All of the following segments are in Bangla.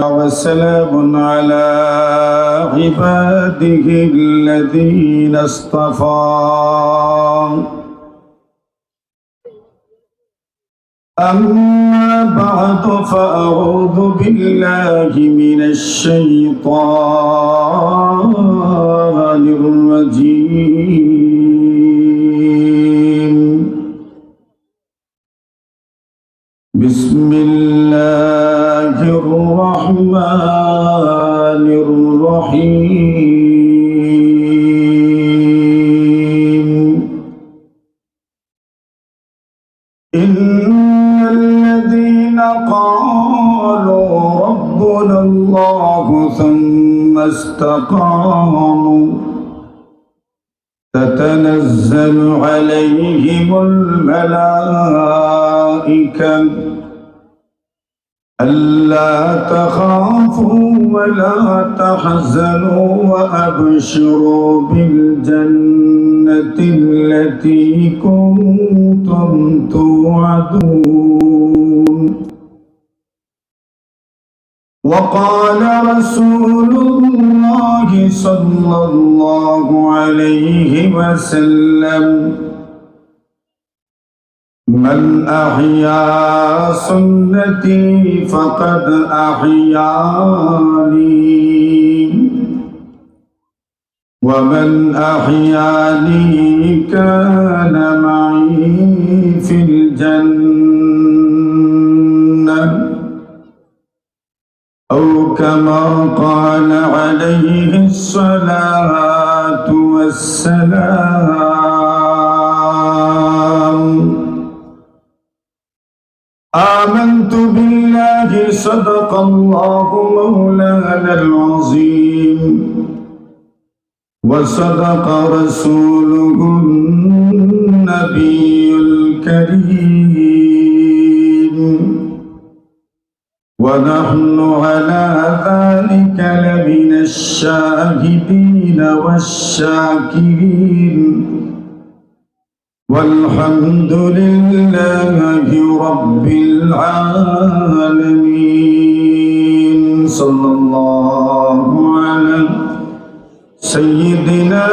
وسلام على عباده الذين اصطفى أما بعد فأعوذ بالله من الشيطان الرجيم بسم الله الرحمن الرحيم إن الذين قالوا ربنا الله ثم استقاموا تتنزل عليهم الملائكة ألا تخافوا ولا تحزنوا وأبشروا بالجنة التي كنتم توعدون وقال رسول الله صلى الله عليه وسلم من أحيا سنتي فقد أحياني ومن أحياني كان معي في الجنة أو كما قال عليه الصلاة والسلام آمنت بالله صدق الله مولانا العظيم وصدق رسوله النبي الكريم ونحن على ذلك لمن الشاهدين والشاكرين والحمد لله رب العالمين صلى الله على سيدنا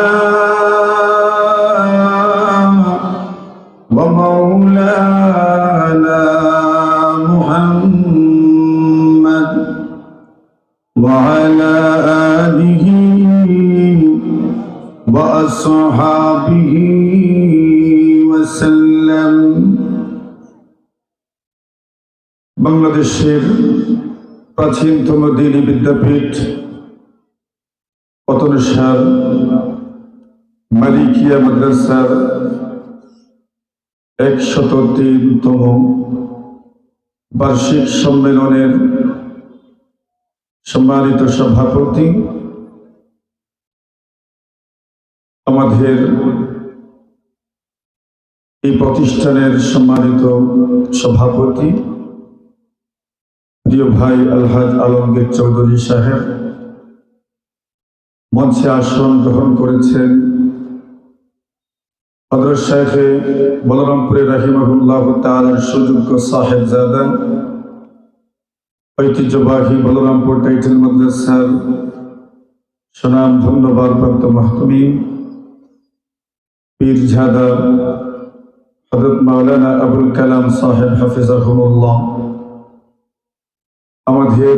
ومولانا محمد وعلى آله وأصحابه وسلم বাংলাদেশের প্রাচীনতম দ্বীনি বিদ্যাপীঠ পতনসার মালিকিয়া মাদ্রাসার 103তম বার্ষিক সম্মেলনের সম্মানিত সভাপতি, আমাদের এই প্রতিষ্ঠানের সম্মানিত সভাপতি প্রিয় ভাই আলহাজ আলমগীর চৌধুরী সাহেব, মঞ্চে আসন গ্রহণ করেছেন হযরত শাইখে বলরামপুরে রাহিমাহুল্লাহ তাআলার সুযোগ্য সাহেবজাদা, ঐতিহ্যবাহী বলরামপুর টাইটেল মাদ্রাসার সুনাম ধন্যবাদ প্রাপ্ত মাহতুমিন পীরজাদা হযরত মাওলানা আবুল কালাম সাহেব হাফিজাহুল্লাহ, আমাদের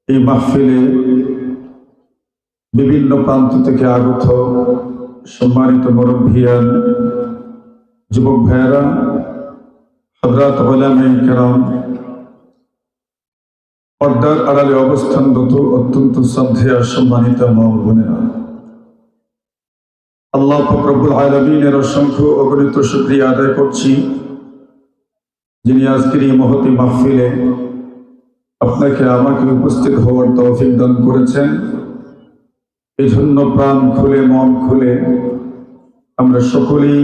এই মাহফিলে বিভিন্ন প্রান্ত থেকে আগত সম্মানিত মুরব্বিয়ান, যুবক ভাইয়েরা, হযরত উলামায়ে কেরাম, পর্দার আড়ালে অবস্থানরত অত্যন্ত শ্রদ্ধেয় সম্মানিত মা ও বোনেরা, আল্লাহ পাক রব্বুল আলামিনের অসংখ্য অগণিত শুকরিয়া আদায় করছি, যিনি আজকের এই মহতী মাহফিলে আপনাকে আমাকে উপস্থিত হওয়ার তৌফিক দান করেছেন। এই জন্য প্রাণ খুলে মন খুলে আমরা সকলেই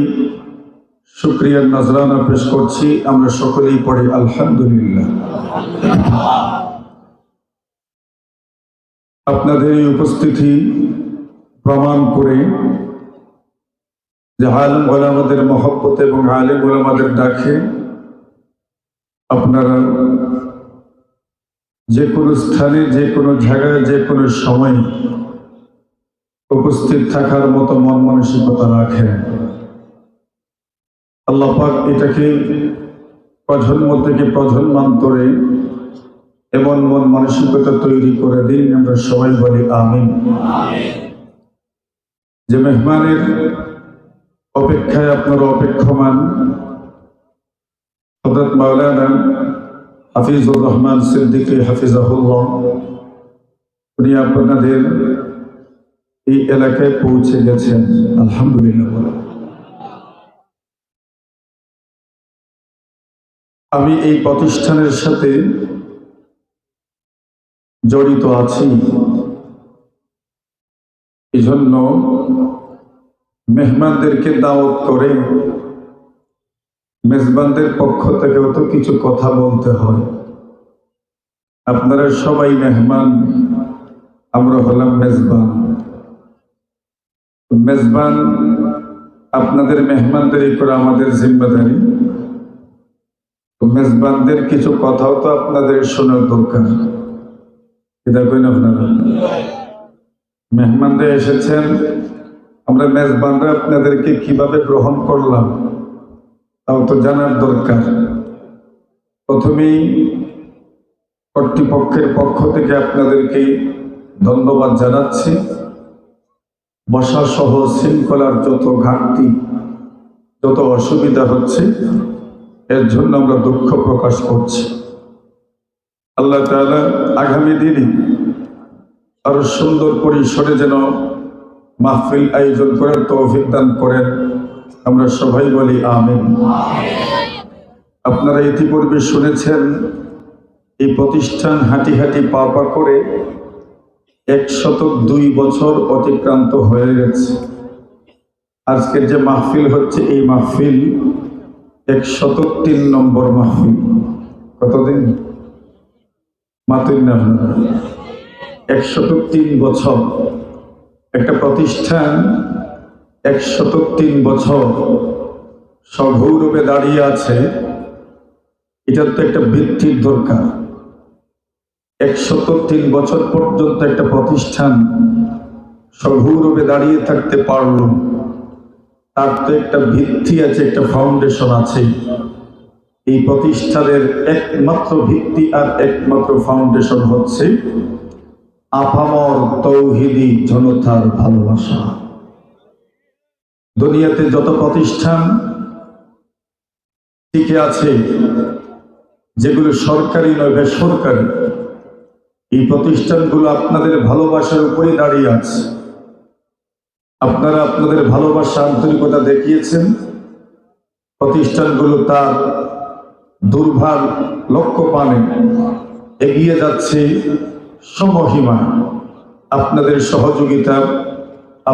শুকরিয়ার নজরানা পেশ করছি। আমরা সকলেই পড়ি আলহামদুলিল্লাহ। আপনাদের এই উপস্থিতি প্রমাণ করে যে আলেম ওলামাদের মহব্বত এবং আলেম ওলামাদের ডাকে আপনারা যে কোনো স্থানে, যে কোনো জায়গায়, যে কোনো সময় উপস্থিত থাকার মতো মন মানসিকতা রাখেন। আল্লাহ পাক এটাকে প্রজন্ম থেকে প্রজন্মান্তরে এমন মন মানসিকতা তৈরি করে দিন, আমরা সবাই বলি আমিন। যে মেহমানের অপেক্ষায় আপনারা অপেক্ষমান, হযরত মাওলানা হাফিজুর রহমান সিদ্দিকী হাফিজাহুল্লাহ, উনি আপনাদের এই এলাকায় পৌঁছে গেছেন, আলহামদুলিল্লাহ। আমি এই প্রতিষ্ঠানের সাথে জড়িত আছি, এই জন্য মেহমানদেরকে দাওয়াত করে মেজবানদের পক্ষ থেকেও তো কিছু কথা বলতে হয়। আপনারা সবাই মেহমান, আমরা হলাম মেজবান। মেজবান আপনাদের মেহমানদারি করে আমাদের জিম্মেদারি। মেজবানদের কিছু কথাও তো আপনাদের শোনার দরকার। এটা কইন আপনারা মেহমানরা এসেছেন, আমরা মেজবানরা আপনাদেরকে কিভাবে গ্রহণ করলাম তাও তো জানার দরকার। প্রথমেই কর্তৃপক্ষের পক্ষ থেকে আপনাদেরকে ধন্যবাদ জানাচ্ছি। বসা সহ শৃঙ্খলার যত ঘাটতি, যত অসুবিধা হচ্ছে, এর জন্য আমরা দুঃখ প্রকাশ করছি। আল্লাহ তাআলা আগামী দিনে আরো সুন্দর পরিসরে যেন মাহফিল আয়োজন করার তৌফিক দান করেন, আমরা সবাই বলি আমিন। আপনারা ইতিপূর্বে শুনেছেন এই প্রতিষ্ঠান হাঁটি হাঁটি পা পা করে 102 বছর অতিক্রান্ত হয়ে গেছে। আজকের যে মাহফিল হচ্ছে, এই মাহফিল 103 নম্বর মাহফিল। কতদিন মাতুন না, 103 বছর একটা প্রতিষ্ঠান 103 বছর সগৌরবে দাঁড়িয়ে আছে, এটার তো একটা বৃদ্ধির দরকার। 103 বছর পর্যন্ত একটা প্রতিষ্ঠান সগৌরবে দাঁড়িয়ে থাকতে পারল, তার তো একটা ভিত্তি আছে, একটা ফাউন্ডেশন আছে। এই প্রতিষ্ঠানের একমাত্র ভিত্তি আর একমাত্র ফাউন্ডেশন হচ্ছে আপামর তৌহিদি জনতার ভালোবাসা। দুনিয়াতে যত প্রতিষ্ঠান টিকে আছে, যেগুলো সরকারি নয় বেসরকারি, এই প্রতিষ্ঠানগুলো আপনাদের ভালোবাসার উপরে দাঁড়িয়ে আছে। আপনারা আপনাদের ভালোবাসা আন্তরিকতা দেখিয়েছেন, প্রতিষ্ঠানগুলো তার দুর্ভার লক্ষ্য পানে এগিয়ে যাচ্ছে সমহিমা। আপনাদের সহযোগিতা,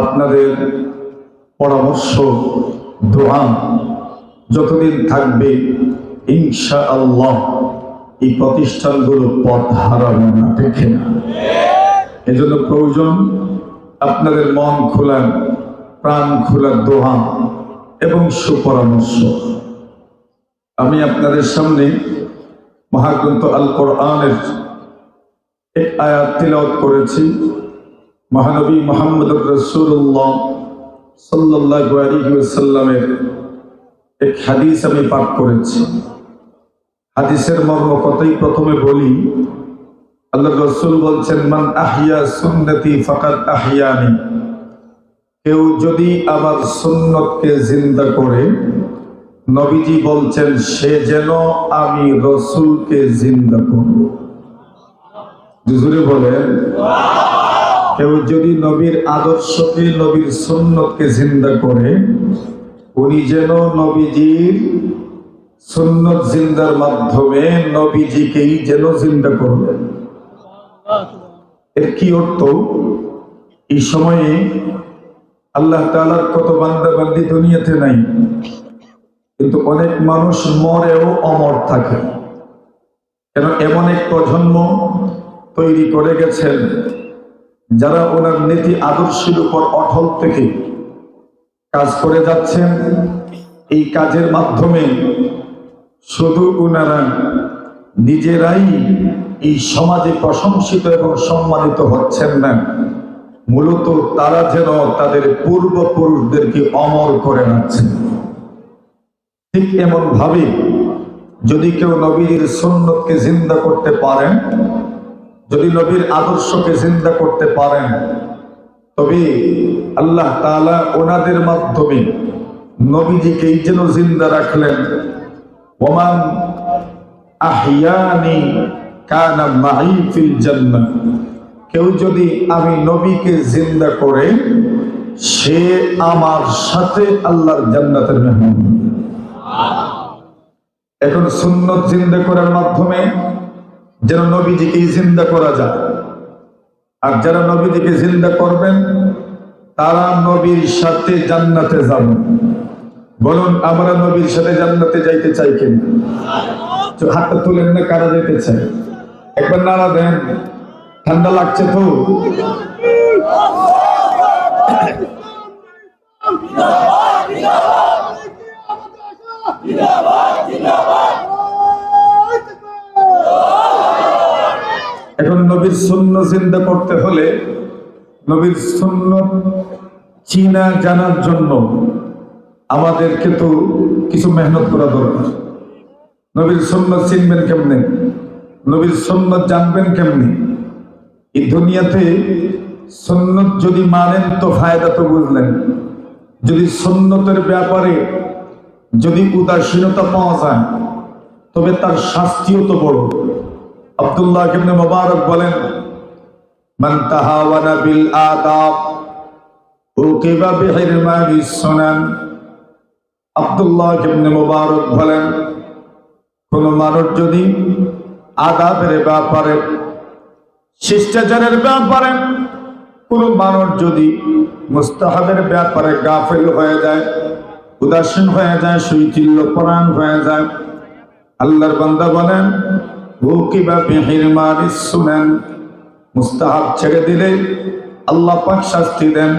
আপনাদের পরামর্শ, দোয়া যতদিন থাকবে ইনশাআল্লাহ এই প্রতিষ্ঠানগুলো পথ হারাবে না, দেখে না। এজন্য প্রয়োজন আপনাদের মন খোলা, প্রাণ খোলা দোয়া এবং সুপরামর্শ। আমি আপনাদের সামনে মহাগ্রন্থ আল কোরআনের এক আয়াত তিলাওয়াত করেছি। মহানবী মুহাম্মদুর রাসূলুল্লাহ সাল্লাল্লাহু আলাইহি ওয়াসাল্লামের এক হাদিস আমি পাঠ করেছি। হাদিসের মর্ম কথাই প্রথমে বলি। আল্লাহর রাসূল বলছেন, মান আহইয়া সুন্নতি ফাকাদ আহইয়ানি, কেউ যদি আমার সুন্নতকে জিন্দা করে, নবীজি বলছেন সে যেন আমি রাসূলকে জিন্দা করব। জোরে বলেন, কেউ যদি নবীর আদর্শকে, নবীর সুন্নতকে জিন্দা করে, উনি যেন নবীজির সুন্নত জিন্দার মাধ্যমে নবীজিকেই যেন জিন্দা করবেন। এর কি অর্থ? এই সময়ে আল্লাহ তাআলার কত বান্দা বান্দি দুনিয়াতে নাই, কিন্তু অনেক মানুষ মরেও অমর থাকে। কেন? এমন এক প্রজন্ম তৈরি করে গেছেন যারা ওনার নীতি আদর্শের উপর অটল থেকে কাজ করে যাচ্ছেন। এই কাজের মাধ্যমে শুধু ওনারা নিজেরাই এই সমাজে প্রশংসিত এবং সম্মানিত হচ্ছেন না, মূলত তারা যেন তাদের পূর্বপুরুষদেরকে অমর করে রাখছেন। ঠিক এমন ভাবে যদি কেউ নবীর সুন্নতকে জিন্দা করতে পারেন, যদি নবীর আদর্শকে জিন্দা করতে পারেন, তবে আল্লাহ তাআলা ওনাদের মাধ্যমে নবীজিকেই যেন জিন্দা রাখলেন। ওমান আহইয়ানি কানা মাই ফিল জান্নাহ, কেউ যদি আমি নবীকে জিন্দা করে, সে আমার সাথে আল্লাহর জান্নাতের মেহমান। এখন সুন্নত জিন্দা করার মাধ্যমে যেন নবীজিকে জিন্দা করা যায়, আর যারা নবীজিকে জিন্দা করবেন তারা নবীর সাথে জান্নাতে যাবেন। বলুন, আমরা নবীর সাথে জান্নাতে যাইতে চাই কিনা? হাতটা তুলেন না, কারা যেতে চাই? একবার নাড়া দেন। ঠান্ডা লাগছে তো? এখন নবীর সুন্নাত জিন্দা করতে হলে নবীর সুন্নাত চিনা জানার জন্য আমাদেরকে তো কিছু মেহনত করা দরকার। নবীর সুন্নাত চিনবেন কেমনে? নবীর সুন্নাত জানবেন কেমনে? এই দুনিয়াতে সুন্নাত যদি মানেন তো ফায়দা তো বুঝলেন, যদি সুন্নতের ব্যাপারে যদি উদাসীনতা পাওয়া যায় তবে তার শাস্তিও তো বড়। আব্দুল্লাহ ইবনে মুবারক বলেন, মান তাহাওয়ানা বিল আদাব উকিবা বিহিরমানিস সুনান। আব্দুল্লাহ ইবনে মুবারক বলেন, কোন মানুষ যদি আদাবের ব্যাপারে, শিষ্টাচারের ব্যাপারে, কোন মানুষ যদি মুস্তাহাবের ব্যাপারে গাফিল হয়ে যায়, উদাসীন হয়ে যায়, শৈথিল্যপরায়ণ হয়ে যায়, আল্লাহর বান্দা বলেন উকিবা বিহিরমানিস সুনান, মুস্তাহাব ছেড়ে দিলে আল্লাহ পাক শাস্তি দেন,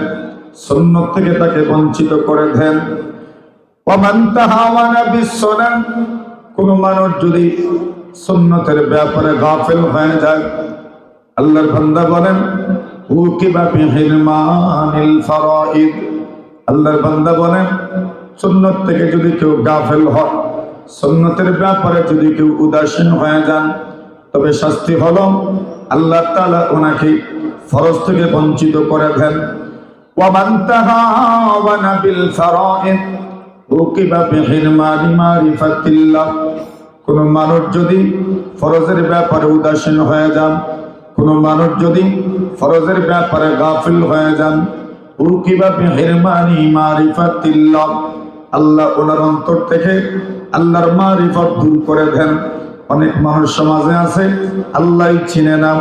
সুন্নাত থেকে তাকে বঞ্চিত করে দেন। ওয়া মান তাহাওয়ানা বিস সুনান, কোন মানুষ যদি সুন্নতের ব্যাপারে গাফিল হয়ে যায়, আল্লাহর বান্দা বলেন উকিবা বিহিরমানিল ফারাইদ, আল্লাহর বান্দা বলেন সুন্নত থেকে যদি কেউ গাফিল হয়, সুন্নতের ব্যাপারে যদি কেউ উদাসীন হয়ে যান, তবে শাস্তি হলো আল্লাহ তাআলা ওনাকে ফরজ থেকে বঞ্চিত করে দেন। ওয়া মান তাহাওয়ানা বিল ফারাইদ উকিবা বিহিরমানি মারিফাতিল্লাহ, কোন মানুষ যদি ফরজের ব্যাপারে উদাসীন হয়ে যান, কোন মানুষ যদি ফরজের ব্যাপারে গাফিল হয়ে যান, উকিবা বিহিরমানি মারিফাতিল্লাহ, আল্লাহ ওনার অন্তর থেকে আল্লাহর মারিফত দূর করে দেন। অনেক মানুষ সমাজে আছে আল্লাহই চিনে না,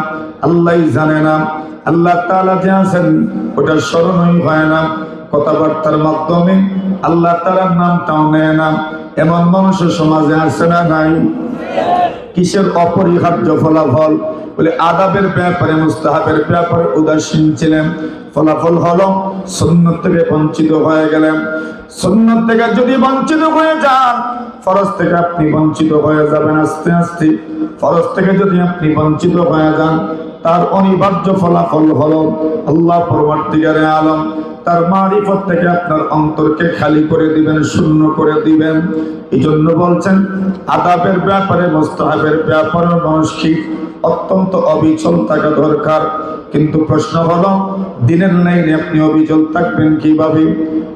আল্লাহই জানে না, আল্লাহ তাআলা যে আছেন ওটা স্মরণই হয় না, কথাবার্তার মাধ্যমে আল্লাহ তাআলার নামটাও নেয় না। এমন মানুষের সমাজে আছে না নাই? কিসের অপরিহার্য ফলাফল? বলে আদাবের ব্যাপারে, মুস্তাহাবের ব্যাপারে উদাসীন ছিলেন, ফলাফল হলো সুন্নাত থেকে বঞ্চিত হয়ে গেলেন। সুন্নাত থেকে যদি বঞ্চিত হয়ে যান, ফরজ থেকে আপনি বঞ্চিত হয়ে যাবেন আস্তে আস্তে। ফরজ থেকে যদি আপনি বঞ্চিত হয়ে যান, তার অনিবার্য ফলাফল হলো আল্লাহ পরবর্তীকারে আলম তার মারিফত থেকে আপনার অন্তরকে খালি করে দিবেন, শূন্য করে দিবেন। এই জন্য বলছেন আদাবের ব্যাপারে, মুস্তাহাবের ব্যাপারে মানুষকে অত্যন্ত অবিচল থাকা দরকার। কিন্তু প্রশ্ন হলো দিনের লাইনে আপনি অবিচল থাকবেন কিভাবে?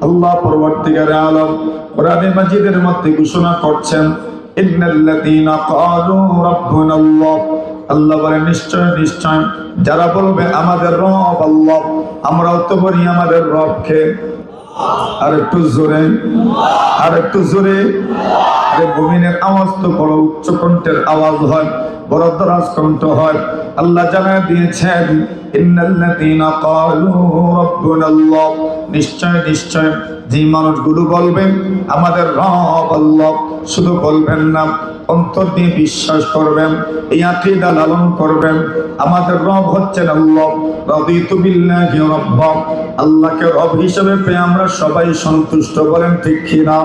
আল্লাহ পরবর্তীকারে আলম কোরআনে মাজিদের মধ্যে ঘোষণা করছেন, ইন্নাল্লাযীনা ক্বালু রাব্বুনাল্লাহ, আল্লাহ বলেন নিশ্চয় নিশ্চয় যারা বলবে আমাদের রব আল্লাহ, আমরাও তো বলি আমাদের রবকে। আর একটু জোরে, আর একটু জোরে। আরে মুমিনের আওয়াজ তো বড় উচ্চ কণ্ঠের আওয়াজ হয়, বড় দরাজ কণ্ঠ হয়। আল্লাহ জানায় দিয়েছেন ইন্নাল্লাযীনা ক্বালু রাব্বুনাল্লাহ, নিশ্চয় নিশ্চয় যে মানুষগুলো বলবেন আমাদের রব আল্লাহ, শুধু বলবেন না অন্তর দিয়ে বিশ্বাস করবেন, এই আকীদা লালন করবেন। আমাদের রব হচ্ছেন আল্লাহ। রাদিতু বিল্লাহি রাব্বা, আল্লাহকে রব হিসেবে পেয়ে আমরা সবাই সন্তুষ্ট, বলেন ঠিক কি না?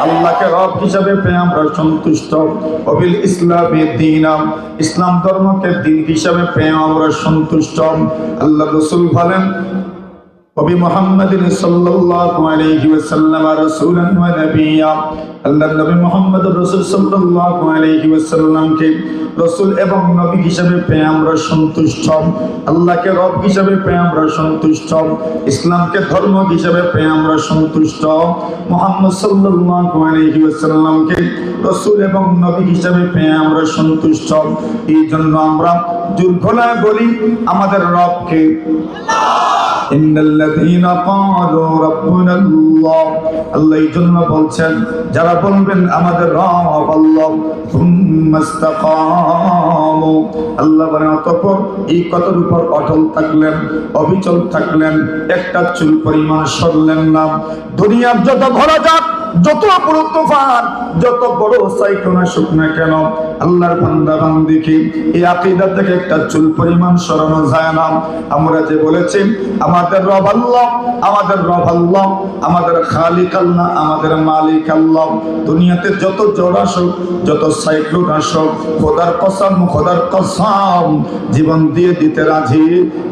আল্লাহকে রব হিসেবে পেয়ে আমরা সন্তুষ্ট। ওবিল ইসলামি দীনাম, ইসলাম ধর্মকে দিন হিসেবে পেয়ে আমরা সন্তুষ্ট। আল্লাহ রাসূল বলেন وبمحمد صلى الله عليه وسلم رسولا ونبيا, আল্লাহ নবী মুহাম্মদ রাসূল সাল্লাল্লাহু আলাইহি ওয়াসাল্লামকে রাসূল এবং নবী হিসেবে পেয়ে আমরা সন্তুষ্ট। আল্লাহকে রব হিসেবে পেয়ে আমরা সন্তুষ্ট। ইসলামকে ধর্ম হিসেবে পেয়ে আমরা সন্তুষ্ট। মুহাম্মদ সাল্লাল্লাহু আলাইহি ওয়াসাল্লামকে রাসূল এবং নবী হিসেবে পেয়ে আমরা সন্তুষ্ট। এই জন্য আমরা দুর্ঘলা বলি আমাদের রবকে ইন্নাল্লাযীনা ক্বালু রাব্বুনাল্লাহ, আল্লাহ এই জন্য বলছেন যারা বলবেন আমাদের রব আল্লাহ, সুম্মা ইসতাকামু, আল্লাহ বলেন অতঃপর এই কথার উপর অটল থাকলেন, অবিচল থাকলেন, একটা চুল পরিমাণ সরলেন না। দুনিয়ার যত ভরা যাক, যত বড় তুফান, যত বড় সাইক্লোন আসুক না কেন, আল্লাহর বান্দা বান্দিকে এই আকীদা থেকে একটা চুল পরিমাণ সরানো যায় না। আমরা যে বলেছি আমাদের রব আল্লাহ, আমাদের রব আল্লাহ, আমাদের খালিক আল্লাহ, আমাদের মালিক আল্লাহ, দুনিয়াতে যত ঝড় আসুক, যত সাইক্লোন আসুক, খোদার কসম জীবন দিয়ে দিতে রাজি।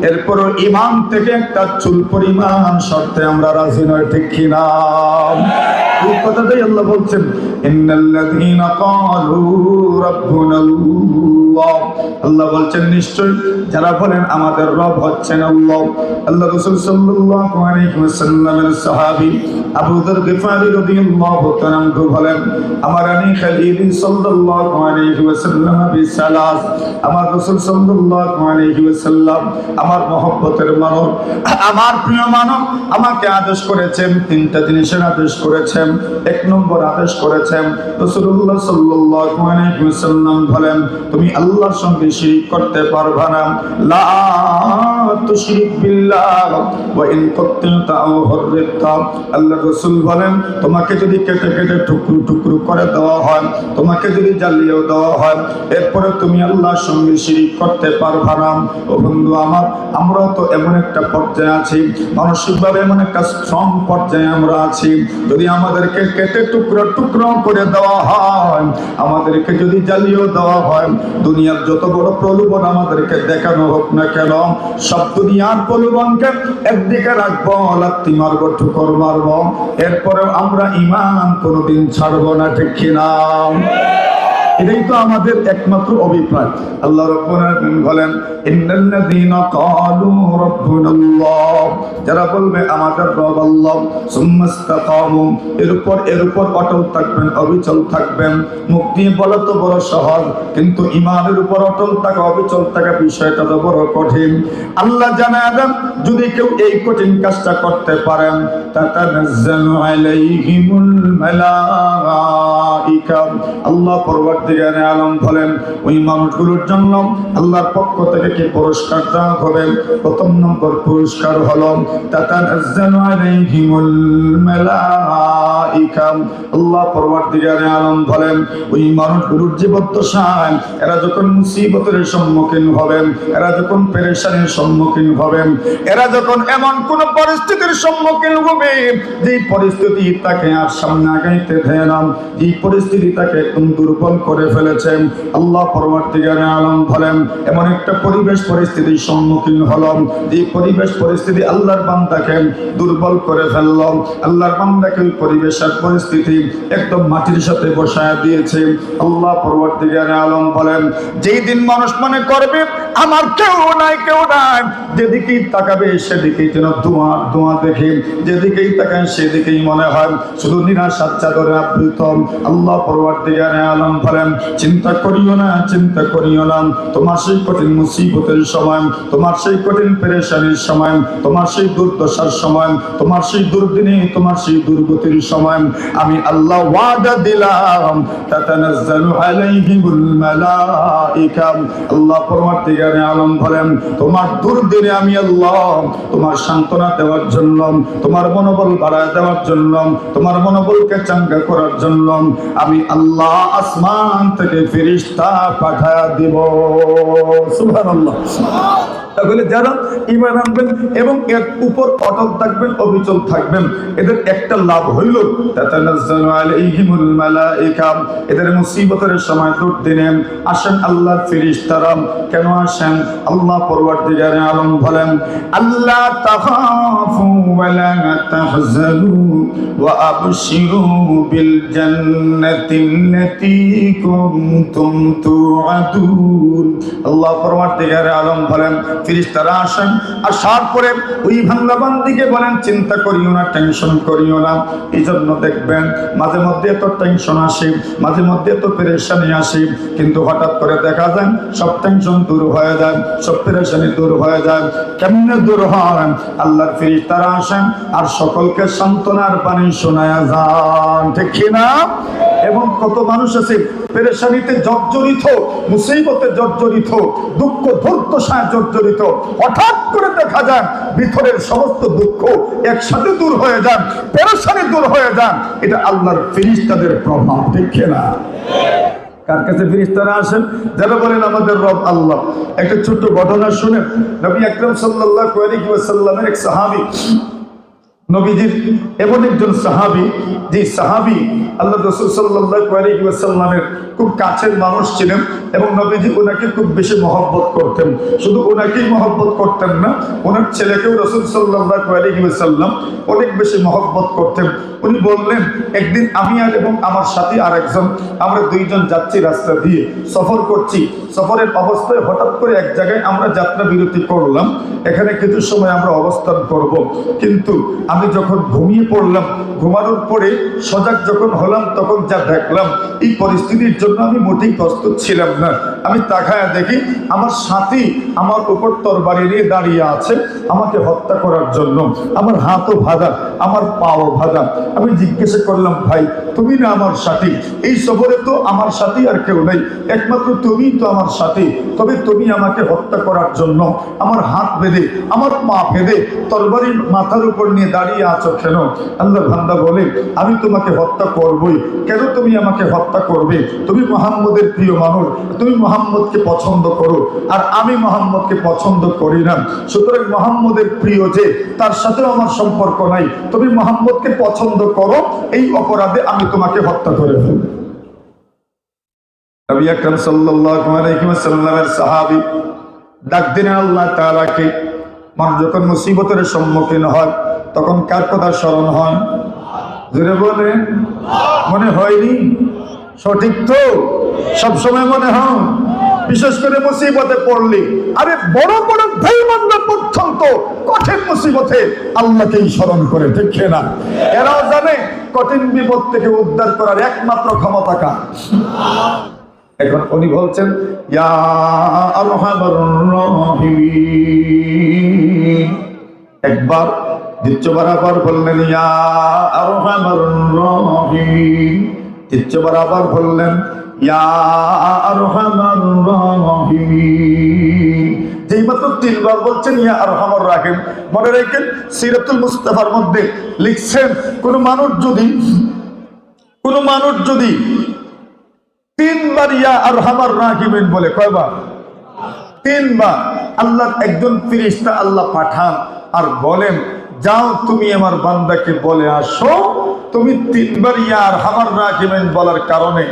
এরপরও ঈমান থেকে একটা চুল পরিমাণ সরতে আমরা রাজি নয়, ঠিক কিনা? এই কথাটাই আল্লাহ বলছেন ইন্নাল্লাযীনা ক্বালু রাব্বুনাল্লাহ, আল্লাহ বলছেন নিশ্চয় যারা বলেন আমাদের রব হচ্ছেন আল্লাহ। আল্লাহ রাসূল সাল্লাল্লাহু আলাইহি ওয়াসাল্লামের সাহাবী আবু যর গিফারী রাদিয়াল্লাহু তাআলা আনহু বলেন আমারানি খালিলি সাল্লাল্লাহু আলাইহি ওয়াসাল্লাম বিসালাস, আমার রাসূল সাল্লাল্লাহু আলাইহি ওয়াসাল্লাম আমার মহব্বতের মানব, আমার প্রিয় মানব আমাকে আদেশ করেছেন, তিনটা জিনিসের আদেশ করেছেন। এক নম্বর আদেশ করেছেন রাসূলুল্লাহ সাল্লাল্লাহু আলাইহি ওয়াসাল্লাম বলেন তুমি আল্লাহর সঙ্গে শিরক করতে পারবে না। লা তুশরিক বিল্লাহ ওয়া ইন কুনতা আও হুররিতা, আল্লাহ রাসূল বলেন তোমাকে যদি কেটে কেটে টুকরো টুকরো করে দেওয়া হয়, তোমাকে যদি জ্বালিয়ে দেওয়া হয়, এরপরে তুমি আল্লাহর সঙ্গে শিরক করতে পারবে না। ও বন্ধু আমার, আমরা তো এমন একটা পর্যায়ে আছি, মানসিকভাবে এমন একটা স্ট্রং পর্যায়ে আমরা আছি, যদি আমাদেরকে কেটে টুকরো টুকরো করে দেওয়া হয়, আমাদেরকে যদি জ্বালিয়ে দেওয়া হয়, দুনিয়ার যত বড় প্রলোভন আমাদেরকে দেখানো হোক না কেন, সব দুনিয়ার প্রলোভনকে একদিকে রাখবো, লাত্তি মারবো, ঠুকর মারবো, এরপরেও আমরা ঈমান কোনোদিন ছাড়বো না, ঠিক কিনা? এটাই তো আমাদের একমাত্র অভিপ্রায়। আল্লাহ রাব্বুল আলামিন বলেন ইন্নাল্লাযীনা ক্বালু রাব্বুনাল্লাহ, যারা বলবে আমাদের রব আল্লাহ, সুম্মা ইসতাকামু, এর উপর অটল থাকবেন, অবিচল থাকবেন। মুখ দিয়ে বলা তো বড় সহজ, কিন্তু ঈমানের উপর অটল থাকা, অবিচল থাকা বিষয়টা তো বড় কঠিন। আল্লাহ জানালেন যদি কেউ এই কঠিন কাজটা করতে পারেন, তাতানাজ্জালু আলাইহিমুল মালাঈকা, আল্লাহ পরবর্তীকালে আলম বলেন ওই মানুষগুলোর জন্য আল্লাহর পক্ষ থেকে কি পুরস্কার দেওয়া হবে? প্রথম নম্বর পুরস্কার হলো তাতানাজ্জালু আলাইহিমুল মালাঈকা, আল্লাহ পরবর্তীকালে আলম বলেন ওই মানুষগুলোর জীবদ্দশায় এরা যখন মুসিবতের সম্মুখীন হবেন, এরা যখন পেরেশানির সম্মুখীন হবেন, এরা যখন এমন কোন পরিস্থিতির সম্মুখীন হবে যে পরিস্থিতি তাকে আর সামনে আগাইতে দেয় না, যে পরিস্থিতি তাকে একদম দুর্বল করে ফেলেছেন, আল্লাহ পরবর্তীকালে আলম বলেন এমন একটা পরিবেশ পরিস্থিতির সম্মুখীন হলাম, যে পরিবেশ পরিস্থিতি আল্লাহর বান্দাকে দুর্বল করে ফেলল, আল্লাহর বান্দাকে ওই পরিবেশ আর পরিস্থিতি একদম মাটির সাথে বসায় দিয়েছে। আল্লাহ পরবর্তীকালে আলম বলেন যেই দিন মানুষ মনে করবে আমার কেউ নাই, যেদিকেই তাকাবে সেদিকেই যেন ধোঁয়া দেখে, যেদিকেই তাকায় সেদিকেই মনে হয় শুধু নিরাশার চাদরে আবৃত। আল্লাহ পরবর্তীকালে আলম বলেন চিন্তা করিও না, তোমার সেই কঠিন মুসিবতের সময়, তোমার সেই কঠিন পেরেশানির সময়, তোমার সেই দুর্দশার সময়, তোমার সেই দুর্দিনে, তোমার সেই দুর্গতির সময় আমি আল্লাহ ওয়াদা দিলাম তাতানাজ্জালু আলাইহিমুল মালাঈকা, আল্লাহ পরবর্তীকালে পরওয়ারদিগারে আলম বলেন, তোমার দুর্দিনে আমি আল্লাহ তোমার সান্ত্বনা দেওয়ার জন্য, তোমার মনোবল বাড়ায় দেওয়ার জন্য, তোমার মনোবলকে চাঙ্গা করার জন্য আমি আল্লাহ আসমান থেকে ফেরেশতা পাঠায়া দিব। সুবহানাল্লাহ। তাহলে যারা ঈমান আনবেন এবং এর উপর অটল থাকবেন, অবিচল থাকবেন, এদের একটা লাভ হইল তাতানাজ্জালু আলাইহিমুল মালায়েকা, এদের মুসিবতের সময় দুর্দিনে আসেন আল্লাহর ফেরেশতারা। কেন আসেন? আল্লাহ পরওয়ারদিগারে আলম বলেন, আল্লাহ তাখাফু ওয়া লা তাহজানু ওয়া আবশিরু বিল জান্নাতিল্লাতী কুনতুম তুআদুন। আল্লাহ পরওয়ারদিগারে আলম বলেন, ফেরেশতারা আসেন, আসার পরে ওই বান্দা বান্দীকে বলেন, চিন্তা করিও না, টেনশন করিও না। এই জন্য দেখবেন মাঝে মধ্যে এত টেনশন আসে, মাঝে মধ্যে এত পেরেশানি আসে, কিন্তু হঠাৎ করে দেখা যায় সব টেনশন দূর হয়ে যায়, সব পেরেশানি দূর হয়ে যায়। কেমনে দূর হয়? আল্লাহর ফেরেশতারা আসেন আর সকলকে সান্ত্বনার বাণী শোনায়া যান, ঠিক কিনা? এবং কত মানুষ আছে পেরেশানিতে জর্জরিত, মুসিবতে জর্জরিত, দুঃখ দুর্দশায় জর্জরিত, হঠাৎ করে দেখা যায় ভিতরের সমস্ত দুঃখ একসাথে দূর হয়ে যান, পেরেশানি দূর হয়ে যান। এটা আল্লাহর ফেরেশতাদের প্রভাব, ঠিক না? কার কাছে ফেরেশতারা আসেন? যারা বলেন আমাদের রব আল্লাহ। একটা ছোট্ট ঘটনা শুনে, নবী আকরাম সাল্লাল্লাহু আলাইহি ওয়াসাল্লামের এক সাহাবী, নবীজির এমন একজন সাহাবী, যে সাহাবী আল্লাহ রাসূল সাল্লাল্লাহু আলাইহি ওয়াসাল্লামের খুব কাছের মানুষ ছিলেন এবং নবীজি ওনাকে খুব বেশি মহব্বত করতেন। শুধু ওনাকেই মহব্বত করতেন না, ওনার ছেলেকেও রাসূল সাল্লাল্লাহু আলাইহি ওয়াসাল্লাম অনেক বেশি মহব্বত করতেন। উনি বললেন, একদিন আমি আর এবং আমার সাথী আরেকজন, আমরা দুইজন যাচ্ছি রাস্তা দিয়ে, সফর করছি। সফরের অবস্থায় হঠাৎ করে এক জায়গায় আমরা যাত্রা বিরতি করলাম, এখানে কিছু সময় আমরা অবস্থান করব। কিন্তু আমি যখন ঘুমিয়ে পড়লাম, ঘুমানোর পরে সজাগ যখন হলাম, তখন যা দেখলাম, এই পরিস্থিতির জন্য আমি মোটেই প্রস্তুত ছিলাম না। আমি তাকায়া দেখি আমার সাথী আমার উপর তরবারি নিয়ে দাঁড়িয়ে আছে আমাকে হত্যা করার জন্য। আমার হাতও বাঁধা, আমার পাও বাঁধা। আমি জিজ্ঞাসা করলাম, ভাই তুমি না আমার সাথী? এই সফরে তো আমার সাথী আর কেউ নেই, একমাত্র তুমিই তো আমার সাথী। তবে তুমি আমাকে হত্যা করার জন্য আমার হাত বেঁধে, আমার পা বেঁধে তরবারি মাথার উপর নিয়ে দাঁড়িয়ে আছো কেন? আল্লাহ বান্দা বলে, আমি তোমাকে হত্যা করবই। কেন তুমি আমাকে হত্যা করবে? তুমি মুহাম্মদের প্রিয় মানুষ, তুমি মুহাম্মদকে পছন্দ করো, আর আমি মুহাম্মদকে পছন্দ করি না। সুতরাং মুহাম্মদের প্রিয় যে, তার সাথেও আমার সম্পর্ক নাই। তুমি মুহাম্মদকে পছন্দ করো, এই অপরাধে আমি তোমাকে হত্যা করে ফেলব। নবী আকরাম সাল্লাল্লাহু আলাইহি ওয়াসাল্লামের সাহাবী ডাক দিলেন আল্লাহ তাআলাকে। মানুষ যখন মুসিবতের সম্মুখীন হয়, তখন কার কথা স্মরণ হয়? জোরে বলে, মনে হয়নি? সঠিক তো? সবসময় মনে হয়, বিশেষ করে মুসিবতে পড়লি। আরে বড় বড় বেঈমানরা পর্যন্ত কঠিন মুসিবতে আল্লাহকেই স্মরণ করে, ঠিক না? এরাও জানে কঠিন বিপদ থেকে উদ্ধার করার একমাত্র ক্ষমতা কার। এখন উনি বলছেন, ইয়া আরহামার রাহিমিন। একবার দ্বিতীয় বরাবর বললেন, ইয়া আরহামার রাহিমিন। তৃতীয় বরাবর বললেন, ইয়া আরহামার রাহিমিন। যেই মাত্র তিনবার বলছেন ইয়া আরহামার রাহিম, মনে রাখেন সিরাতুল মুস্তাফার মধ্যে লিখছেন, কোন মানুষ যদি তিনবার ইয়া আরহামার রাহিমিন বলে, কয়বার? তিনবার। আল্লাহ একজন ফেরেশতা আল্লাহ পাঠান আর বলেন, যাও তুমি আমার বান্দাকে বলে আসো, তুমি তিনবার ইয়া আরহামার রাহিমিন বলার কারণে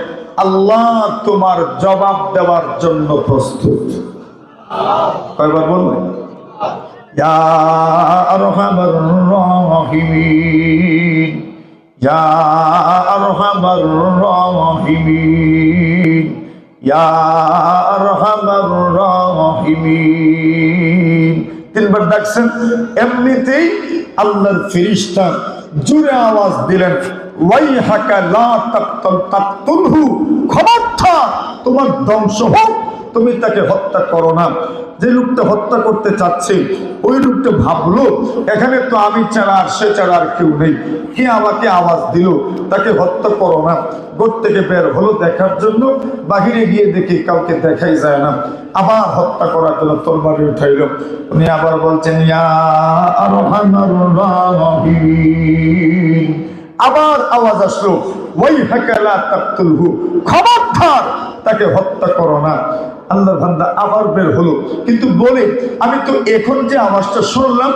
আল্লাহ তোমার জবাব দেওয়ার জন্য প্রস্তুত। কয়বার বললেন? ইয়া আরহামার রাহিমিন, ইয়া আরহামার রাহিমিন, ইয়া আরহামার রাহিমিন। তিনবার ডাকছেন। এমনিতেই আল্লাহর ফেরেশতা জোরে আওয়াজ দিলেন, ওয়াইহাকা লা তাকতুলহু, খবরদার তোমার ধ্বংস হোক, তুমি তাকে হত্যা করো না। যে লোকটা হত্যা করতে চাচ্ছে ওই লোকটা ভাবলো এখানে তো আমি ছাড়া আর সে ছাড়া আর কেউ নেই, কে আমাকে আওয়াজ দিল, তাকে হত্যা করো না। গোট থেকে বের হলো দেখার জন্য, বাহিরে গিয়ে দেখি কাউকে দেখাই যায় না, আবার হত্যা করার জন্য তরবারি উঠাইল। উনি আবার বলছেন ইয়া আরহামার রাহিম। আবার আওয়াজ আসলো ওয়াইহাকা লা তাকতুলহু, খবরদার তাকে হত্যা করো না। আল্লাহর বান্দা আবার বের হলো, কিন্তু বলে আমি তো এখন যে আওয়াজটা শুনলাম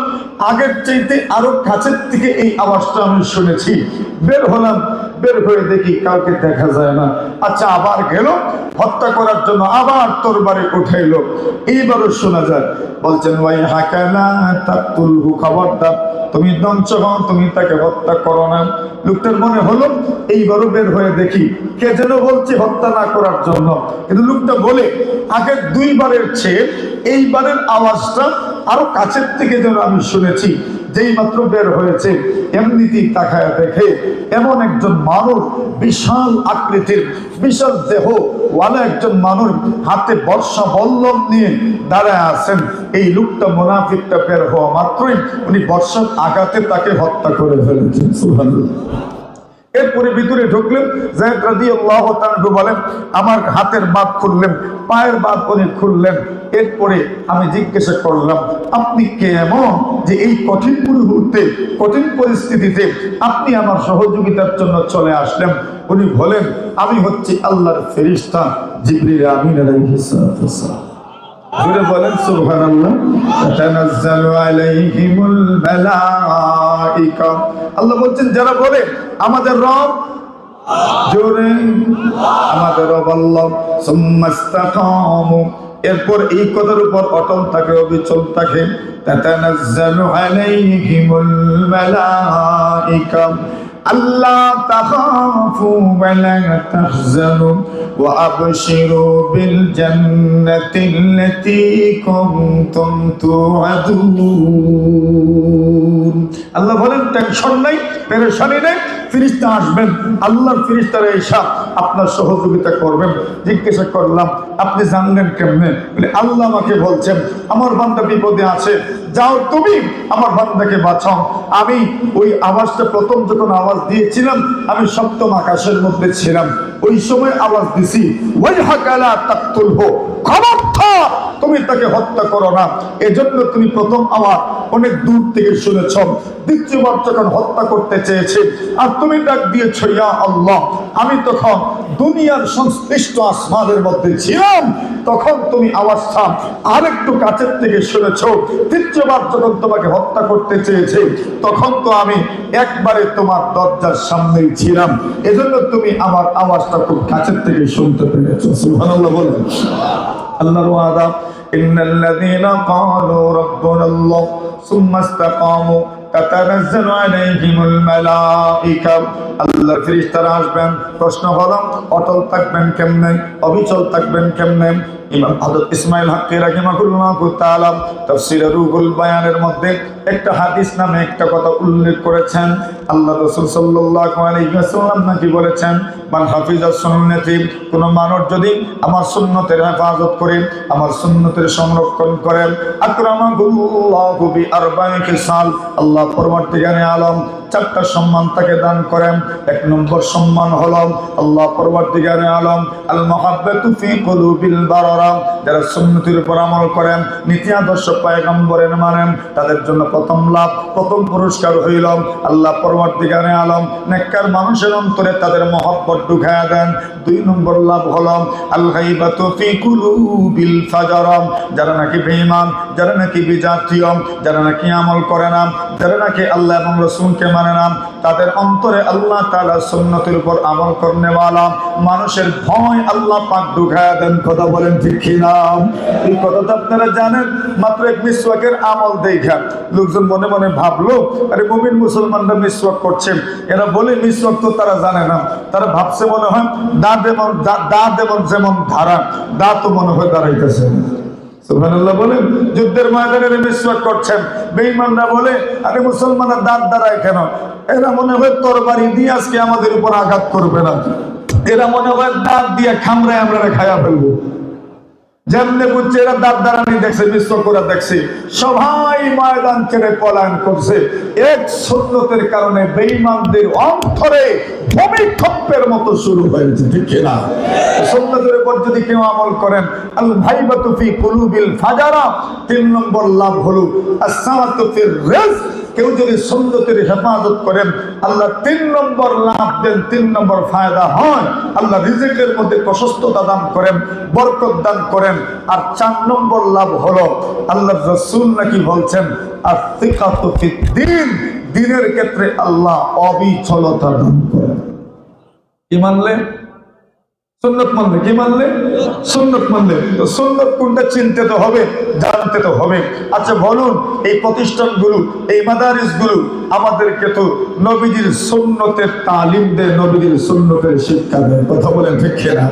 আগের চাইতে আরো কাছের থেকে এই আওয়াজটা আমি শুনেছি। বের হলাম, বের হয়ে দেখি কাউকে দেখা যায় না। আচ্ছা, আবার গেল হত্যা করার জন্য, আবার তরবারি উঠাইলো, এইবারও শোনা যায় বলছেন ওয়াইহাকা লা তাকতুলহু, খবরদার তুমি ধ্বংস হও, তুমি তাকে হত্যা করো না। লোকটার মনে হলো এইবারও বের হয়ে দেখি কে যেন বলছে হত্যা না করার জন্য, কিন্তু লোকটা বলে আগের দুইবারের চেয়ে এইবারের আওয়াজটা আরো কাছের থেকে যেন আমি শুনেছি। যেই মাত্র বের হয়েছে এমনিতেই তাকায় দেখে এমন একজন মানুষ, বিশাল আকৃতির, বিশাল দেহ ওয়ালা একজন মানুষ, হাতে বর্ষা বল্লম নিয়ে দাঁড়ায় আছেন। এই লোকটা মুনাফিকটা বের হওয়া মাত্রই উনি বর্ষার আঘাতে তাকে হত্যা করে ফেলেছেন। সুবহানাল্লাহ। এরপরে ভিতরে ঢুকলেন, যায়েদ রাদিয়াল্লাহু তাআলা বলেন আমার হাতের বাঁধ খুললেন, পায়ের বাঁধ উনি খুললেন। এরপরে আমি জিজ্ঞাসা করলাম আপনি কে এমন যে এই কঠিন মুহূর্তে, কঠিন পরিস্থিতিতে আপনি আমার সহযোগিতার জন্য চলে আসলেন? উনি বলেন আমি হচ্ছি আল্লাহর ফেরেশতা জিবরিল আমিন আলাইহিস সালাম। জোরে বলেন সুবহানাল্লাহ। তাতানাজ্জালু আলাইহিমুল মালাইকা, আল্লাহ বলছেন যারা বলে আমাদের রব, জোরে আমাদের রব আল্লাহ, সুম্মা ইসতাকামু, এরপর এই কথার উপর অটল থাকে, অবিচল থাকে। তাতানাজ্জালু আলাইহিমুল মালাইকা আল্লাহ তাখাফু ওয়া লা তাহজানু ওয়া আবশিরু বিল জান্নাতিল্লাতী কুনতুম তুআদুন। আল্লাহ বলেন টেনশন নাই, পেরেশানি নাই, ফেরেশতা আসবেন, আল্লাহর ফেরেশতারা এসে আপনার সহযোগিতা করবেন। জিজ্ঞাসা করলাম আপনি জানলেন কেমনে? বলে আল্লাহ আমাকে বলছেন আমার বান্দা বিপদে আছে, যাও তুমি আমার বান্দাকে বাঁচাও। আমি ওই আওয়াজটা প্রথম যখন আওয়াজ দিয়েছিলাম আমি সপ্তম আকাশের মধ্যে ছিলাম, ওই সময় আওয়াজ দিছি ওয়াইহাকা লা তাকতুলহু, খবরদার তুমি তাকে হত্যা করো না। এজন্য তুমি প্রথম আওয়াজ অনেক দূর থেকে শুনেছ, দ্বিতীয়বার যখন হত্যা করতে চেয়েছে আর তুমি ডাক দিয়েছ ইয়া আল্লাহ, আমি তখন দুনিয়ার সংশ্লিষ্ট আসমানের মধ্যে ছিলাম, তখন তুমি আওয়াজটা আরেকটু কাছের থেকে শুনেছ। তৃতীয়বার যখন তোমাকে হত্যা করতে চেয়েছে তখন তো আমি একবারে তোমার দরজার সামনেই ছিলাম, এজন্য তুমি আমার আওয়াজটা খুব কাছের থেকে শুনতে পেরেছো। সুবহানাল্লাহ বলেন। আল্লাহর ওয়াদা ইন্নাল্লাযীনা ক্বালু রাব্বুনাল্লাহ সুম্মা ইসতাকামু তাতানাজ্জালু আলাইহিমুল মালাইকা, আল্লাহর ফেরেশতারা আসবেন। প্রশ্ন হলো অটল থাকবেন কেমনে, অবিচল থাকবেন কেমনে? ইমাম হযরত ইসমাঈল হাক্কি রাহিমাহুল্লাহু তাআলা তাফসীরে রুহুল বায়ানের মধ্যে একটা হাদিস নামে একটা কথা উল্লেখ করেছেন। আল্লাহ রাসূল সাল্লাল্লাহু আলাইহি ওয়াসাল্লাম নাকি বলেছেন মান হাফিজা সুন্নতি, কোন মানুষ যদি আমার সুন্নতের হেফাজত করে, আমার সুন্নতের সংরক্ষণ করেন, আকরামাহুল্লাহু বিআরবা'i খিসাল, আল্লাহ পরবর্তীকালে আলম চারটা সম্মান তাকে দান করেন। এক নম্বর সম্মান হলো আল্লাহ পরবর্তীকালে আলম আল মাহাব্বাতু ফি কুলুবিল বারারা, যারা সুন্নতের উপর আমল করেন, নীতি আদর্শ পয়গম্বরের মানেন, তাদের জন্য প্রথম লাভ, প্রথম পুরস্কার হইল আল্লাহ পরবর্তীকালে আলম নেককার মানুষের অন্তরে তাদের মহব্বত ঢুকায়া দেন। দুই নম্বর লাভ হলো আল গায়বাতু ফি কুলুবিল ফাজারা, যারা নাকি বেঈমান, যারা নাকি বিজাতীয়, যারা নাকি আমল করে না, যারা নাকি আল্লাহ এবং রাসূলকে মানে না, তাদের অন্তরে আল্লাহ তাআলা সুন্নতের উপর আমল করনেওয়ালা মানুষের ভয় আল্লাহ পাক ঢুকায়া দেন। কথা বলেন ঠিক কি না? এই কথাটা আপনারা জানেন। মাত্র এক মিসওয়াকের আমল দেখা লোকজন মনে মনে ভাবলো আরে মুমিন মুসলমানরা মিসওয়াক করছে, এরা বলে মিসওয়াক তো তারা জানে না, তারা ভাবছে মনে হয় দাঁত এবং যেমন ধারা দাঁতও মনে হয় দাঁড়াইতেছে। সুবহানাল্লাহ বলেন। যুদ্ধের ময়দানে মিসওয়াক করছেন, বেঈমানরা বলে আরে মুসলমানরা দাঁত দাঁড়ায় কেন? এরা মনে হয় তরবারি দিয়ে আজকে আমাদের উপর আঘাত করবে না, এরা মনে হয় দাঁত দিয়ে খামড়ায় আমরা খায়া ফেলবো। যেমনে বুঝছে এরা দাঁড়ানি দেখছে, বিশ্বকরা দেখছে, সবাই ময়দান ছেড়ে পলায়ন করছে। এক সুন্নতের কারণে বেঈমানদের অন্তরে ভূমিকম্পের মতো শুরু হয়েছে, ঠিক কিনা? সুন্নতের উপর যদি কেউ আমল করেন, আল ভাইবাতু ফি কুলুবিল ফাজারা, 3 নম্বর লাভ হলো আসসামাতু ফির রিজক। কেউ যদি সুন্নতের হেফাজত করেন, আল্লাহ 3 নম্বর লাভ দেন, 3 নম্বর ফায়দা হয়। আল্লাহ রিজিকের মধ্যে প্রশস্ততা দান করেন, বরকত দান করেন। আর 4 নম্বর লাভ হলো, আল্লাহর রাসূল নাকি বলছেন, আত-তিকাতু ফিদ-দ্বীন, দ্বীনের ক্ষেত্রে আল্লাহ অবিচলতা দান করেন। কি মানলে? সুন্নত মানলে। কি মানলে? সুন্নত মানলে। তো সুন্নত কোনটা চিনতে তো হবে, জানতে তো হবে। আচ্ছা বলুন, এই প্রতিষ্ঠানগুলো, এই মাদারিসগুলো আমাদেরকে তো নবীজির সুন্নতের তালিম দেয়, নবীজির সুন্নতের শিক্ষা দেয়। কথা বলেন ঠিক কিনা?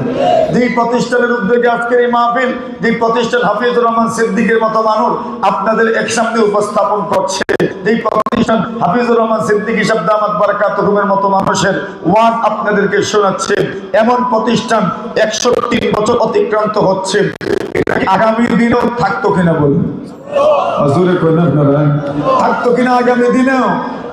যেই প্রতিষ্ঠানের উদ্যোগে আজকের এই মাহফিল, যে প্রতিষ্ঠান হাফিজুর রহমান সিদ্দিকের মতো মানুষ আপনাদের এক সামনে উপস্থাপন করছে, যেই প্রতিষ্ঠান হাফিজুর রহমান সিদ্দিকী সাহেব দামাত বারাকাতুহুমের মতো মানুষের ওয়াজ আপনাদেরকে শোনাচ্ছে, এমন প্রতিষ্ঠান 103 বছর অতিক্রান্ত হচ্ছে, আগামী দিনেও থাকতো কিনা বলুন? হুজুরে কইনা আপনারা থাকতো কিনা আগামী দিনেও?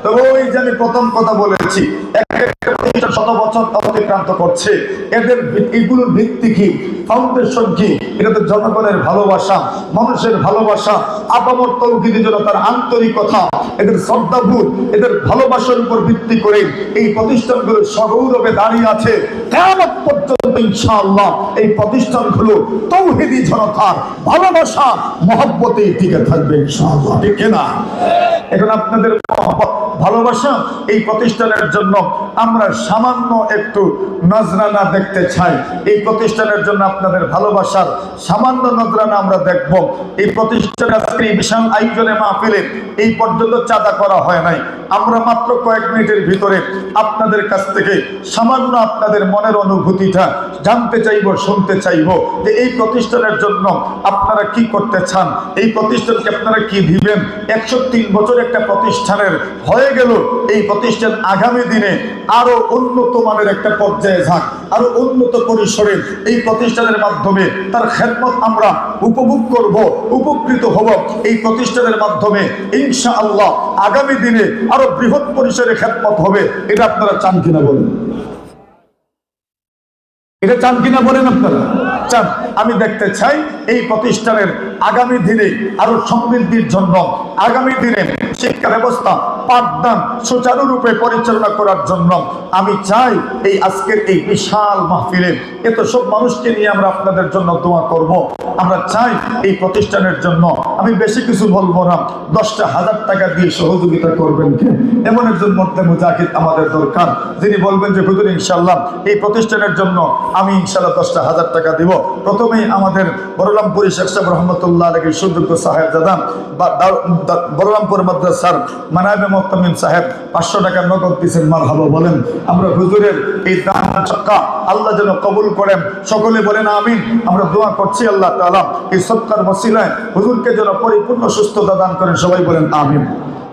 তো ওই যে আমি প্রথম কথা বলেছি, একটা প্রতিষ্ঠান 100 বছর অতিক্রান্ত করছে, এদের এগুলোর ভিত্তি কি, ফাউন্ডেশন কি? এটা তো জনগণের ভালোবাসা, মানুষের ভালোবাসা, আপামর তৌহিদি জনতার আন্তরিকতা, এদের শ্রদ্ধাবোধ, এদের ভালোবাসার উপর ভিত্তি করে এই প্রতিষ্ঠানগুলো সগৌরবে দাঁড়িয়ে আছে। কিয়ামত পর্যন্ত ইনশাআল্লাহ এই প্রতিষ্ঠানগুলো তৌহিদি জনতার ভালোবাসা, মহব্বতে টিকে থাকবে ইনশাআল্লাহ, ঠিক না? এখন আপনাদের ভালোবাসা এই প্রতিষ্ঠানের জন্য আমরা সামান্য একটু নজরানা দেখতে চাই। এই প্রতিষ্ঠানের জন্য আপনাদের ভালোবাসার সামান্য নজরানা আমরা দেখব। এই প্রতিষ্ঠানের আজকে এই বিশাল আয়োজনে মাহফিলে এই পর্যন্ত চাঁদা করা হয় নাই। আমরা মাত্র কয়েক মিনিটের ভিতরে আপনাদের কাছ থেকে সামান্য আপনাদের মনের অনুভূতিটা জানতে চাইব, শুনতে চাইব যে এই প্রতিষ্ঠানের জন্য আপনারা কি করতে চান, এই প্রতিষ্ঠানকে আপনারা কি দিবেন। 103 বছর একটা প্রতিষ্ঠানের হয়ে গেল, এই প্রতিষ্ঠান আগামী দিনে আরো উন্নত মানের একটা পর্যায়ে যাক, আরো উন্নত পরিসরে এই প্রতিষ্ঠানের মাধ্যমে তার খেদমত আমরা উপভোগ করব, উপকৃত হব। এই প্রতিষ্ঠানের মাধ্যমে ইনশাআল্লাহ আগামী দিনে আরো বৃহৎ পরিসরে খেদমত হবে। এটা আপনারা চান কিনা বলেন? এটা চান কিনা বলেন আপনারা? চান। আমি দেখতে চাই এই প্রতিষ্ঠানের আগামী দিনে আরো সমৃদ্ধির জন্য, আগামী দিনে শিক্ষা ব্যবস্থা পাঠদান সুচারুরূপে পরিচালনা করার জন্য আমি চাই এই আজকের এই বিশাল মাহফিলে এত সব মানুষকে নিয়ে আমরা আপনাদের জন্য দোয়া করব। আমরা চাই এই প্রতিষ্ঠানের জন্য, আমি বেশি কিছু বলবো না, 10,000 টাকা দিয়ে সহযোগিতা করবেন কে? এমন একজন মধ্যে মুজাহিদ আমাদের দরকার, যিনি বলবেন যে হুজুর ইনশাআল্লাহ এই প্রতিষ্ঠানের জন্য আমি ইনশাআল্লাহ 10,000 টাকা দিব। প্রথমেই আমাদের বড়লামপুরি শেখ সাহেব রহমতুল্লাহ আলাইহি সুযোগ্য সাহেবজাদা বড়লামপুর মাদ্রাসার মানাবে মুহতামিম সাহেব 500 টাকা নগদ দিয়েছেন। মারহাবা বলেন। আমরা হুজুরের এই দান সদকা আল্লাহ যেন কবুল করেন, সকলে বলেন আমিন। আমরা দোয়া করছি আল্লাহ তাআলা এই সদকার ওসিলায় হুজুরকে যেন পরিপূর্ণ সুস্থতা দান করেন, সবাই বলেন আমিন।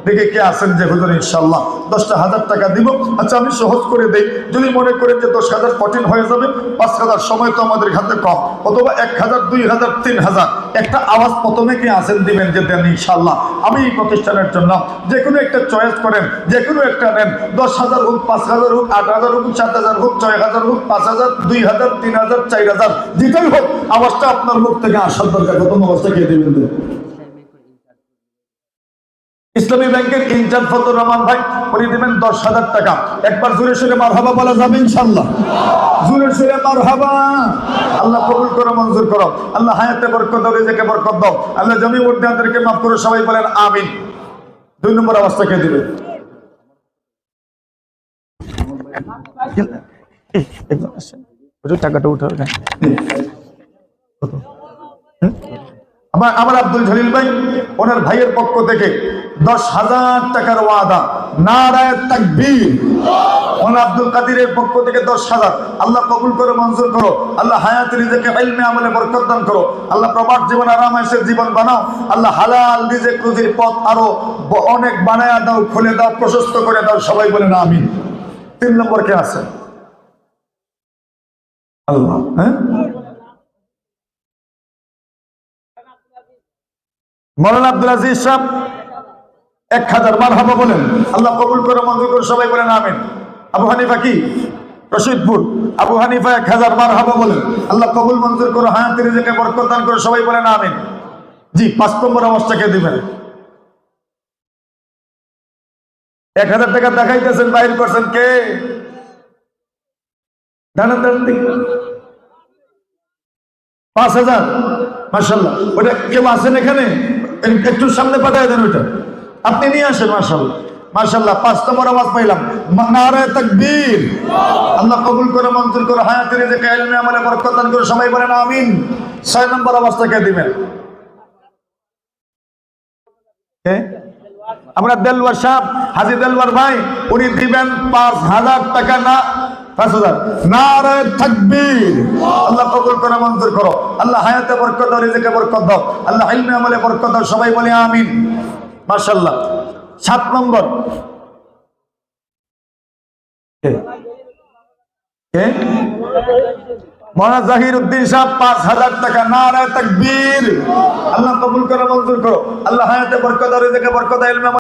দেখে কে আছেন যে হুজুর ইনশাআল্লাহ 10,000 টাকা দিব? আচ্ছা আমি সহজ করে দেই, যদি মনে করেন যে 10,000 কঠিন হয়ে যাবে, 5,000 সময় তো আমাদের হাতে কম, অথবা 1,000, 2,000, 3,000 একটা আওয়াজ প্রথমে কে আছেন দিবেন যে দেন ইনশাআল্লাহ আমি এই প্রতিষ্ঠানের জন্য। যে কোনো একটা চয়েস করেন, যে কোনো একটা নেন, 10,000 হোক, 5,000 হোক, 8,000 হোক, 7,000 হোক, 6,000 হোক, 5,000, 2,000, 3,000, 4,000, যেটাই হোক আওয়াজটা আপনার মুখ থেকে আসার দরকার। প্রথম আওয়াজটা কে দিবেন? ইসলামী ব্যাংকের ইনচার্জ ফজলুর রহমান ভাই, উনি দিবেন 10,000 টাকা। একবার জোরে সোরে মারহাবা বলা যাবে ইনশাআল্লাহ? জোরে সোরে মারহাবা। আল্লাহ কবুল করো, মঞ্জুর করো। আল্লাহ হায়াতে বরকত দাও, রিজিকে বরকত দাও। আল্লাহ জমি মুর্দাদেরকে মাফ করো, সবাই বলেন আমিন। 2 নম্বর অবস্থা কে দিবে? টাকাটা উঠাও। আমার আব্দুল জলিল ভাই, ওনার ভাইয়ের পক্ষ থেকে 10,000 টাকার ওয়াদা। নারায়ে তাকবীর। ওনার আব্দুল কাদিরের পক্ষ থেকে 10,000। আল্লাহ কবুল করো, মঞ্জুর করো। আল্লাহ হায়াত রিজিকে ইলমে আমলে বরকত দান করো। আল্লাহ প্রবাদ জীবন আরামায়েশের জীবন বানাও। আল্লাহ হালাল রিজিক রুজির পথ আরো অনেক বানায়া দাও, খুলে দাও, প্রশস্ত করে দাও, সবাই বলেন আমিন। 3 নম্বর কে আছে? আল্লাহ। হ্যাঁ, মৌলানা আব্দুল আজিজ সাহেব 1000 মারহাবা বলেন, আল্লাহ কবুল করে মঞ্জুর করে সবাই বলেন আমিন। আবু হানিফা কি রশিদপুর, আবু হানিফা 1000 মারহাবা বলেন, আল্লাহ কবুল মঞ্জুর করে হায়াতের রিজিকে বরকত দান করে সবাই বলেন আমিন। জি 5 নম্বর আওয়াজটাকে দিবেন। 1000 টাকা দেখাইতেছেন, বাইর করছেন কে? দাঁড়ান দাঁড়ান দেখি 5000, মাশাআল্লাহ। ওটা কেউ আছেন এখানে? একটু সামনে পাঠায় দেন ওইটা, আপনি নিয়ে আসেন। মাশাআল্লাহ মাশাআল্লাহ, 5 নম্বর আওয়াজ পাইলাম, নারে তাকবীর। আল্লাহ কবুল করে মঞ্জুর করে হায়াতের রিজিকে ইলমে আমলে বরকত দান করে সবাই বলেন আমিন। 6 নম্বর আওয়াজটাকে দিবেন। আমরা দেলওয়ার সাহেব, হাজী দেলওয়ার ভাই, উনি দিবেন 5000 টাকা। না 5000, নারে তাকবীর। আল্লাহ কবুল করে মঞ্জুর করো, আল্লাহ হায়াতে বরকত দাও, রিজিকে বরকত দাও, আল্লাহ ইলমে আমলে বরকত দাও, সবাই বলি আমিন। মাশাআল্লাহ। 7 নম্বর মৌলানা জাহির উদ্দিন সাহেব 5000 টাকা। নারে তাকবীর। আল্লাহ কবুল করে মঞ্জুর করো, আল্লাহ হায়াতে বরকত দাও, রিজিকে বরকত দাও, ইলমে